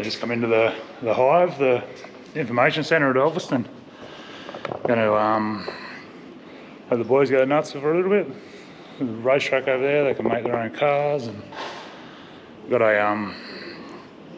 just come into the hive, the information centre at Ulverstone. Going to have the boys go nuts for a little bit. There's a racetrack over there, they can make their own cars, and we've got a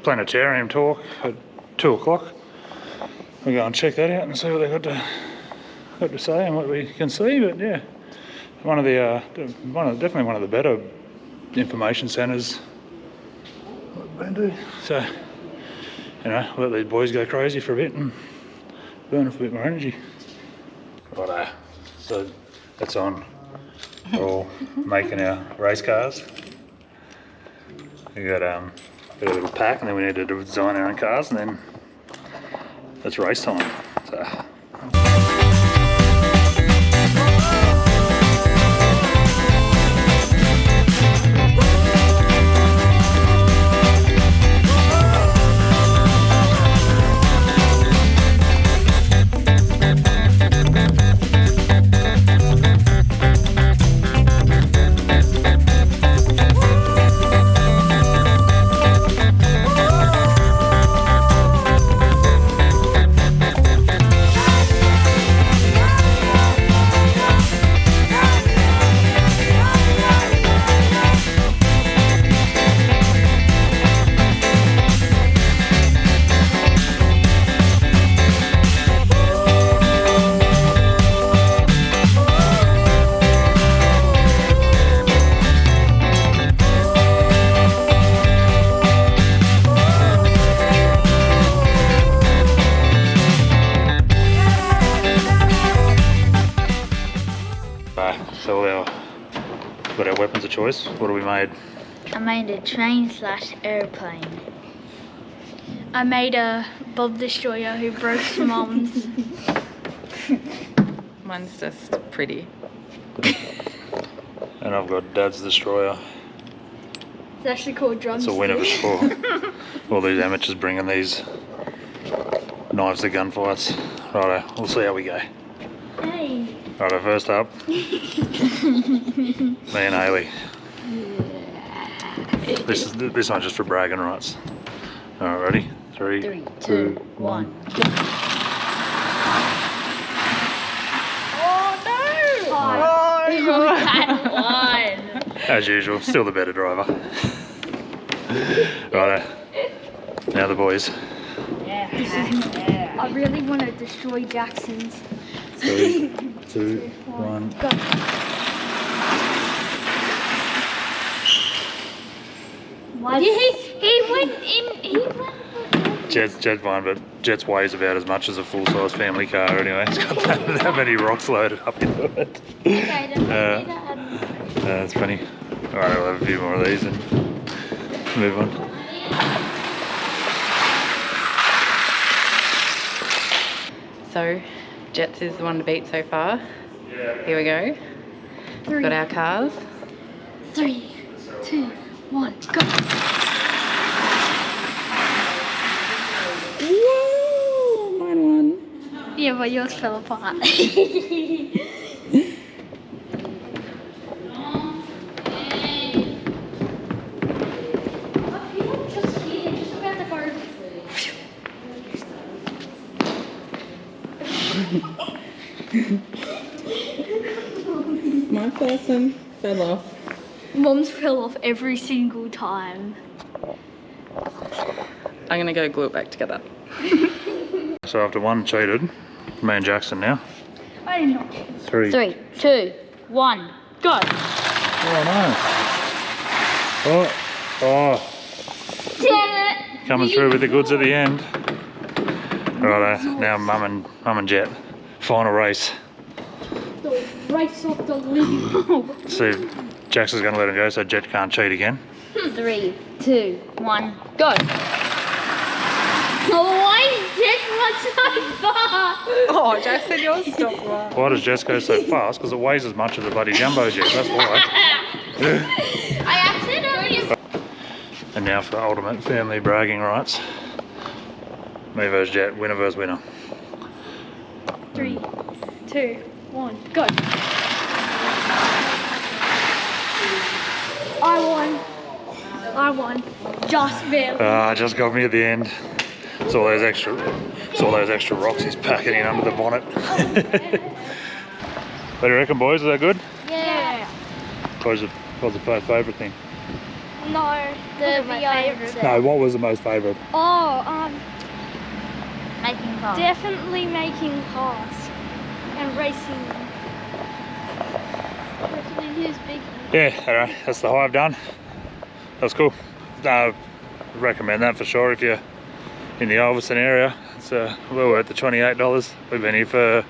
planetarium talk at 2 o'clock. We'll go and check that out and see what they've got to say and what we can see. But yeah, definitely one of the better information centres I've been to. So, you know, let these boys go crazy for a bit and burn off a bit more energy. Righto, so that's on. We're all making our race cars. We got a little pack, and then we need to design our own cars, and then it's race time. So. So we've got our weapons of choice. What have we made? I made a train/airplane. I made a Bob Destroyer who broke some arms. Mine's just pretty. And I've got Dad's Destroyer. It's actually called Drumstick. It's a win of a sport. All these amateurs bringing these knives to gunfights. Righto, we'll see how we go. Hey. Righto, first up, me and Hayley. This one's just for bragging rights. Alright, ready? Three, two, one. Oh no! Oh, As usual, still the better driver. Righto, now the boys. I really want to destroy Jackson's. 3, 2, 1. Go. He went in. Jet's fine, but Jet's weighs about as much as a full-size family car anyway. It's got that many rocks loaded up into it. Okay, That's funny. Alright, we'll have a few more of these and move on. So, Jets is the one to beat so far. Here we go. We've got our cars. 3, 2, 1, go. Whoa! Mine won. Yeah, but yours fell apart. My person fell off. Mom's fell off every single time. I'm gonna go glue it back together. So after one cheated, me and Jackson now. I did not. 3, 2, 1, go. Oh no. Oh. Damn it. Coming through with the goods at the end. Righto, now Mum and Jet. Final race. The race of the living. See, Jackson's going to let him go so Jet can't cheat again. 3, 2, 1, go. Oh, why is Jet so fast? Oh, Jackson, yours stopped one. Why does Jet go so fast? Because it weighs as much as a bloody jumbo jet, that's why. I accidentally... And now for the ultimate family bragging rights. Me versus Jet, winner versus winner. 3, 2, 1, go. I won. I won. Just barely. Just got me at the end. It's all those extra rocks he's packing in under the bonnet. What do you reckon, boys? Is that good? Yeah. What's the favourite thing? No, my favourite. No, what was the most favourite? Oh, Making cars. definitely making cars and racing them. Especially his big. Yeah, alright, that's the hive done. That's cool. Recommend that for sure if you're in the Ulverstone area. It's well worth the $28. We've been here for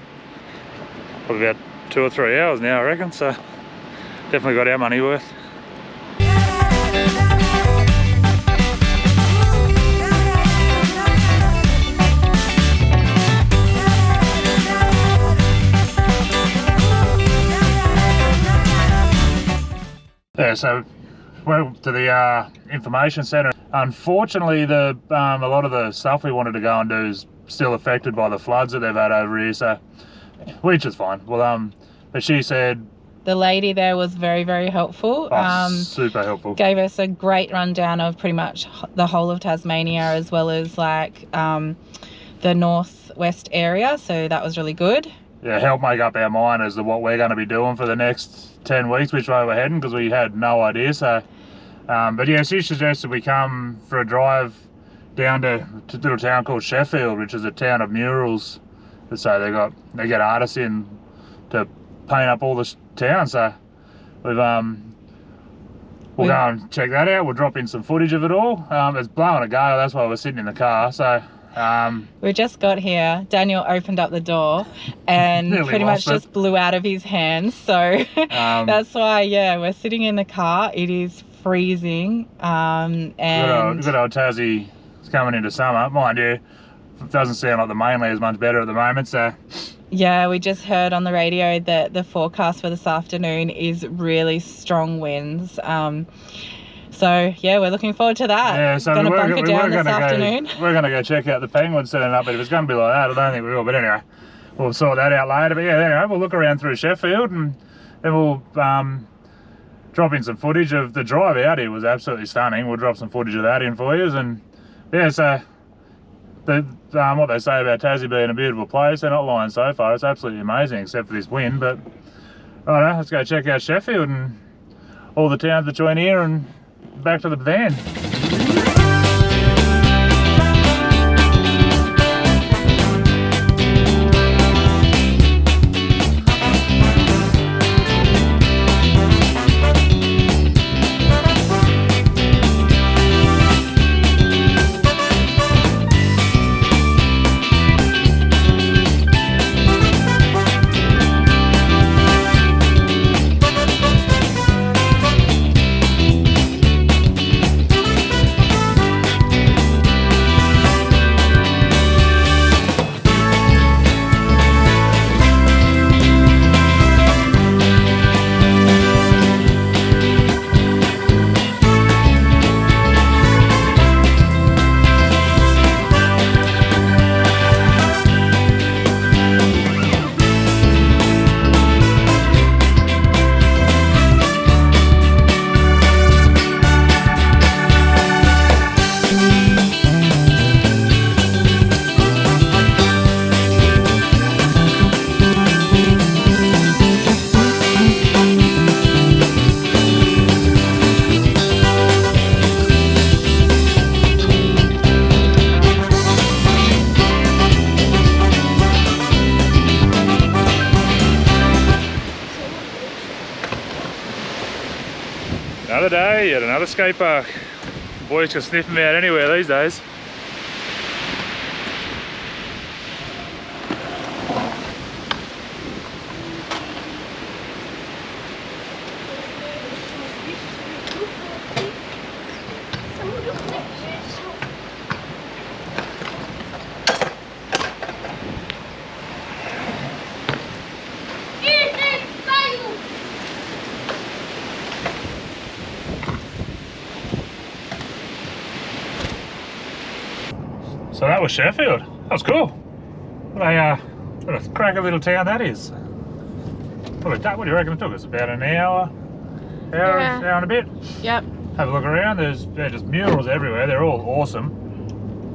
probably about 2 or 3 hours now, I reckon, so definitely got our money worth. Yeah, so went to the information centre. Unfortunately, a lot of the stuff we wanted to go and do is still affected by the floods that they've had over here, so which is fine. Well, but she said The lady there was very, very helpful. Super helpful. Gave us a great rundown of pretty much the whole of Tasmania, as well as like the North West area, so that was really good. Yeah, help make up our mind as to what we're going to be doing for the next 10 weeks, which way we're heading, because we had no idea. So, but yeah, she suggested we come for a drive down to a little town called Sheffield, which is a town of murals. So they get artists in to paint up all this town. So we've we'll go and check that out. We'll drop in some footage of it all. It's blowing a gale, that's why we're sitting in the car. So we just got here. Daniel opened up the door and pretty much just blew out of his hands. So that's why, yeah, we're sitting in the car. It is freezing. And good old Tassie is coming into summer, mind you. It doesn't sound like the mainland is much better at the moment. So yeah, we just heard on the radio that the forecast for this afternoon is really strong winds. So yeah, we're looking forward to that. Yeah, so we're going to bunker down this afternoon. We're going to go check out the penguins setting up, but if it's going to be like that, I don't think we will. But anyway, we'll sort that out later. But yeah, anyway, we'll look around through Sheffield and then we'll drop in some footage of the drive out here. It was absolutely stunning. We'll drop some footage of that in for you. And yeah, so what they say about Tassie being a beautiful place, they're not lying so far. It's absolutely amazing, except for this wind. But I don't know, let's go check out Sheffield and all the towns between here and back to the van. Another day at another skate park. Boys can sniff them out anywhere these days. So that was Sheffield. That was cool. What a cracker little town that is. What do you reckon it took us? About an hour? Hour and a bit? Yep, have a look around. There's just murals everywhere. They're all awesome.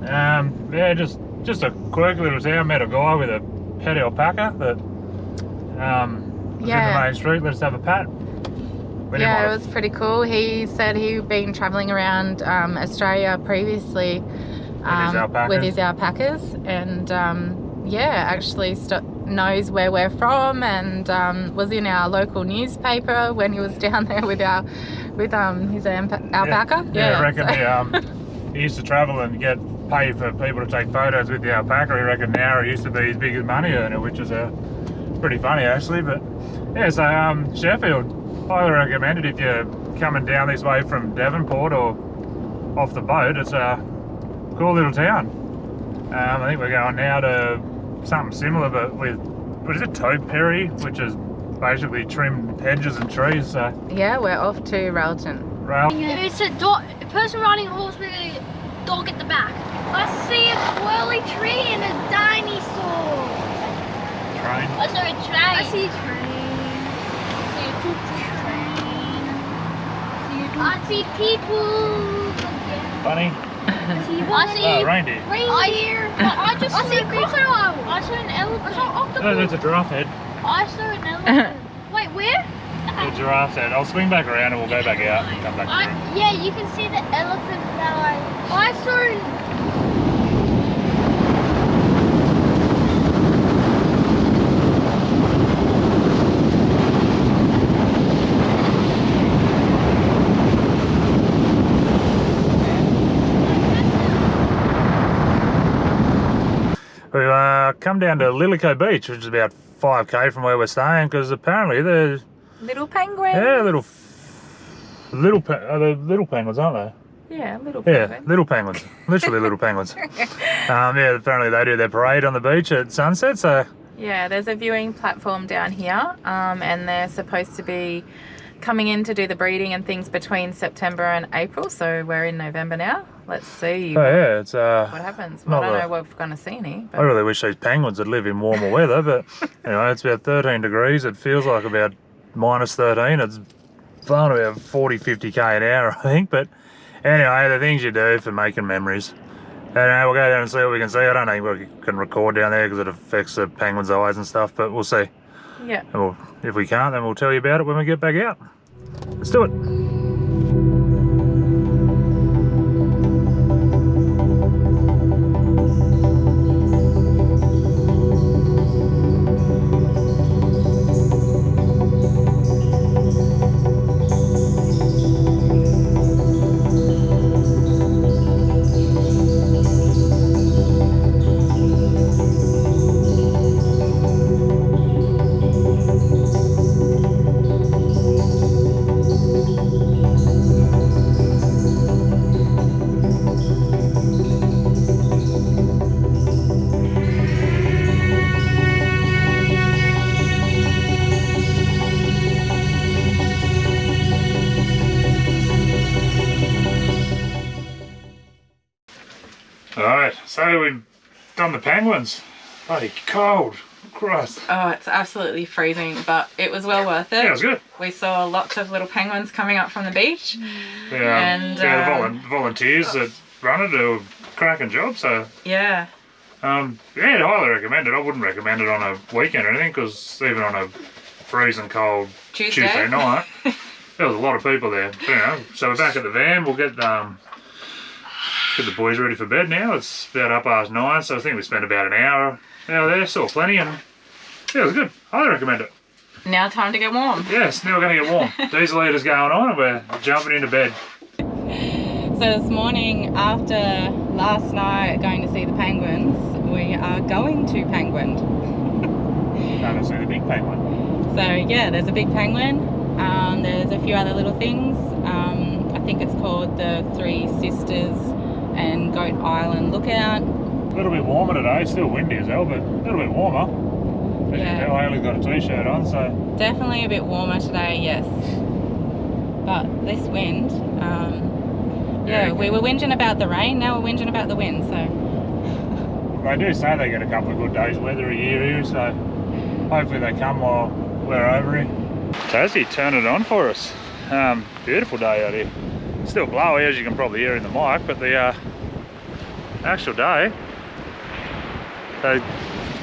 Yeah, just a quirky little town. Met a guy with a pet alpaca that was in the main street. Let us have a pat. Yeah, it was pretty cool. He said he'd been travelling around Australia previously with his alpacas, and yeah, actually knows where we're from, and was in our local newspaper when he was down there with his alpaca. Yeah, I reckon he used to travel and get paid for people to take photos with the alpaca. He reckon now it used to be his biggest money earner, which is pretty funny actually. But yeah, so Sheffield, highly recommend it if you're coming down this way from Devonport or off the boat. It's a cool little town. I think we're going now to something similar, but with, what is it, topiary, which is basically trimmed hedges and trees. So yeah, we're off to Railton. It's a person riding a horse with a dog at the back. I see a twirly tree and a dinosaur. Train. I saw a train. I see a train. I see people. Bunny. I see reindeer. I see a crocodile. I saw an elephant. I saw octopus. No, there's a giraffe head. I saw an elephant. Wait, where? The giraffe head. I'll swing back around and we'll go back out and come back through. Yeah, you can see the elephant that I saw an... We've come down to Lillico Beach, which is about 5k from where we're staying, because apparently there's Little penguins. yeah, little penguins, aren't they? Yeah, little penguins. Yeah, little penguins, literally little penguins. Yeah, apparently they do their parade on the beach at sunset. So yeah, there's a viewing platform down here, and they're supposed to be coming in to do the breeding and things between September and April. So we're in November now. Let's see. Oh yeah, it's what happens. I don't know if we're going to see any. But... I really wish these penguins would live in warmer weather, but anyway, it's about 13 degrees. It feels like about minus 13. It's blowing about 40-50k an hour, I think. But anyway, the things you do for making memories. Anyway, we'll go down and see what we can see. I don't think we can record down there because it affects the penguins' eyes and stuff, but we'll see. Yeah. And if we can't, then we'll tell you about it when we get back out. Let's do it. Alright, so we've done the penguins. Bloody cold. Christ. Oh, it's absolutely freezing, but it was well worth it. Yeah, it was good. We saw lots of little penguins coming up from the beach. The volunteers that run it do a cracking job, so... Yeah. Yeah, I'd highly recommend it. I wouldn't recommend it on a weekend or anything, because even on a freezing cold Tuesday night, there was a lot of people there. But, you know, so we're back at the van. We'll get the boys ready for bed now. It's about 9:30, so I think we spent about an hour out there. Saw plenty, and yeah, it was good. Highly recommend it. Now time to get warm. Yes, now we're going to get warm. Diesel heater's going on and we're jumping into bed. So this morning, after last night going to see the penguins, we are going to Penguin. No, to see the big penguin. So yeah, there's a big penguin. There's a few other little things. I think it's called the Three Sisters and Goat Island Lookout. A little bit warmer today, still windy as hell, but a little bit warmer. As you can tell, Hayley's got a t-shirt on, so... Definitely a bit warmer today, yes. But this wind, we were whinging about the rain, now we're whinging about the wind, so... They do say they get a couple of good days weather a year here, so hopefully they come while we're over here. Tassie, turn it on for us. Beautiful day out here. still blowy, as you can probably hear in the mic, but the actual day, they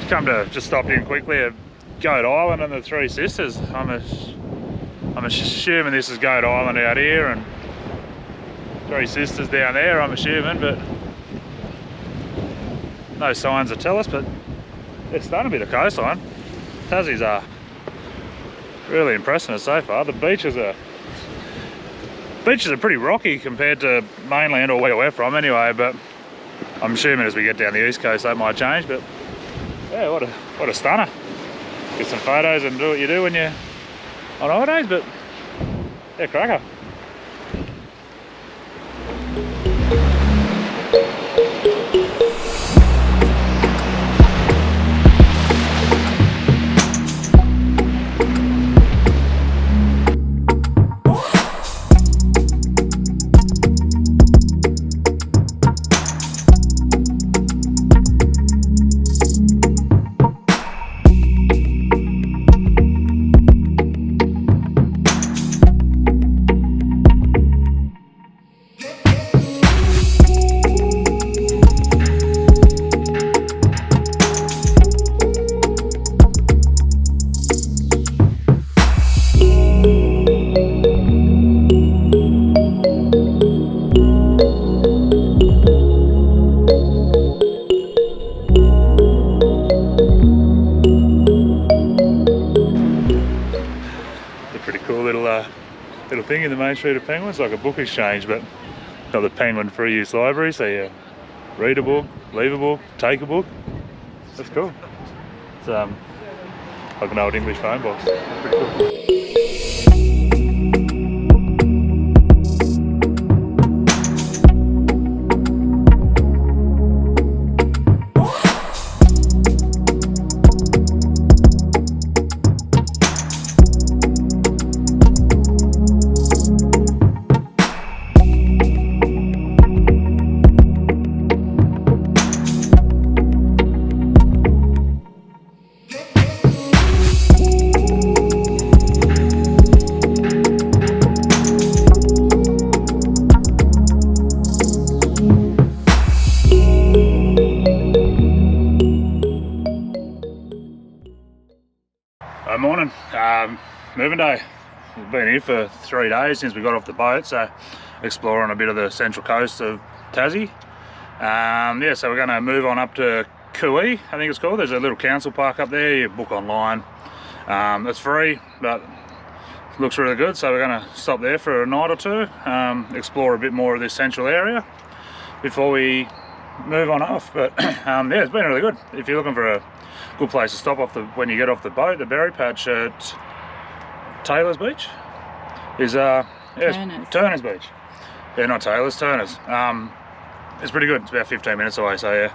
come to just stop in quickly at Goat Island and the Three Sisters. I'm assuming this is Goat Island out here and Three Sisters down there, I'm assuming, but no signs to tell us, but it's starting to be the coastline. Tassie's really impressing us so far. The beaches are pretty rocky compared to mainland, or where we're from anyway, but I'm assuming as we get down the east coast that might change. But yeah, what a stunner. Get some photos and do what you do when you're on holidays, but yeah, cracker. Little thing in the main street of Penguins, like a book exchange, but got the Penguin free use library, so you read a book, leave a book, take a book. That's cool. It's like an old English phone box. That's pretty cool. Morning, moving day. We've been here for 3 days since we got off the boat, so exploring a bit of the central coast of Tassie. Yeah, so we're going to move on up to Kui, I think it's called. There's a little council park up there. You book online. It's free, but looks really good, so we're going to stop there for a night or two, explore a bit more of this central area before we move on off. But yeah, it's been really good. If you're looking for a good place to stop off when you get off the boat, the berry patch at Taylor's Beach is Turner's Beach. Yeah, not Taylor's, Turner's. It's pretty good. It's about 15 minutes away, so yeah,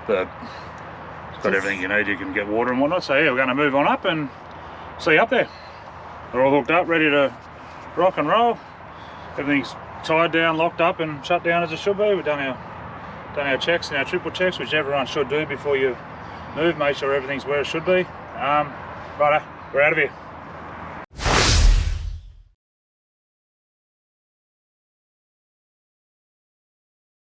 it's got everything you need. You can get water and whatnot. So yeah, we're going to move on up and see you up there. We're all hooked up, ready to rock and roll. Everything's tied down, locked up and shut down as it should be. We've done our checks and our triple checks, which everyone should do before you move. Make sure everything's where it should be. Righto, we're out of here.